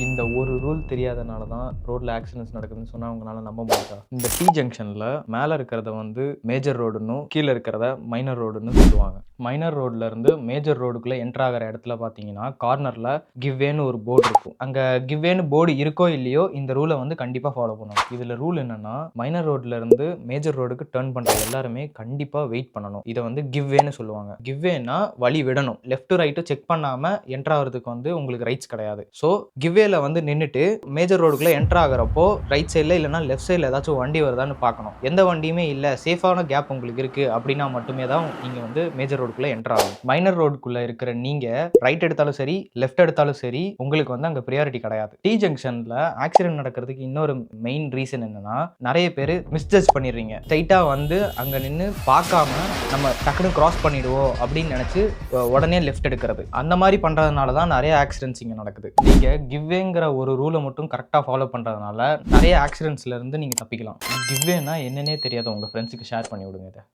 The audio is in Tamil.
இந்த ஒரு ரூல் தெரியாதனால தான் ரோட்ல ஆக்சிடென்ட்ஸ் நடக்குதுன்னு சொன்னா உங்களால நம்ப முடியுதா? இந்த T ஜங்ஷன்ல மேல இருக்கிறத வந்து மேஜர் ரோடுன்னும், கீழ இருக்கிறத மைனர் ரோடுன்னு சொல்லுவாங்க. மைனர் ரோட்ல இருந்து மேஜர் ரோடுக்குள்ள என்டர் ஆகுற இடத்துல பார்த்தீங்கன்னா, கார்னர்ல கிவ் வேன்னு ஒரு போர்டு இருக்கும். அங்க கிவ் வேன்னு போர்டு இருக்கோ இல்லையோ இந்த ரூல வந்து கண்டிப்பா ஃபாலோ பண்ணணும். இதுல ரூல் என்னன்னா, மைனர் ரோட்ல இருந்து மேஜர் ரோடுக்கு டர்ன் பண்ற எல்லாருமே கண்டிப்பா வெயிட் பண்ணணும். இத வந்து கிவ் வேன்னு சொல்லுவாங்க. கிவ் வேன்னா வழி விடணும். லெஃப்ட் ரைட் செக் பண்ணாம என்டர் ஆகுறதுக்கு வந்து உங்களுக்கு ரைட்ஸ் கிடையாது. சோ கிவ் வேல வந்து நின்னுட்டு மேஜர் ரோடுக்குள்ள என்டர் ஆகுறப்போ ரைட் சைடுல இல்லனா லெஃப்ட் சைடுல ஏதாச்சும் வண்டி வருதான்னு பார்க்கணும். எந்த வண்டியுமே இல்ல, சேஃபான கேப் உங்களுக்கு இருக்கு அப்படின்னா மட்டுமே தான் நீங்க வந்து மேஜர் ரோடுக்குள்ள என்டர் ஆகணும். மைனர் ரோடுக்குள்ள இருக்கிற நீங்க ரைட் எடுத்தாலும் சரி, லெஃப்ட் எடுத்தாலும் சரி, உங்களுக்கு வந்து அங்க பிரியாரிட்டி கிடையாது. T ஜங்ஷன்ல ஆக்சிடென்ட் நடக்கிறதுக்கு இன்னொரு மெயின் ரீசன் என்னன்னா, நிறைய பேர் மிஸ்ஜட்ஜ் பண்ணிடுறீங்க. ஸ்ட்ரைட்டா வந்து அங்க நின்னு பார்க்காம நம்ம டக்குனு கிராஸ் பண்ணிடுவோம் அப்படின்னு நினைச்சு உடனே லெஃப்ட் எடுக்கிறது. அந்த மாதிரி பண்றதுனால தான் நிறைய ஆக்சிடென்ட்ஸ் இங்க நடக்குது. நீங்க கிவ்வேங்கிற ஒரு ரூலை மட்டும் கரெக்டா ஃபாலோ பண்றதுனால நிறைய ஆக்சிடென்ட்ஸ்ல இருந்து நீங்க தப்பிக்கலாம். கிவ்வேனா என்னன்னே தெரியாத உங்க ஃப்ரெண்ட்ஸுக்கு ஷேர் பண்ணி விடுங்க இதை.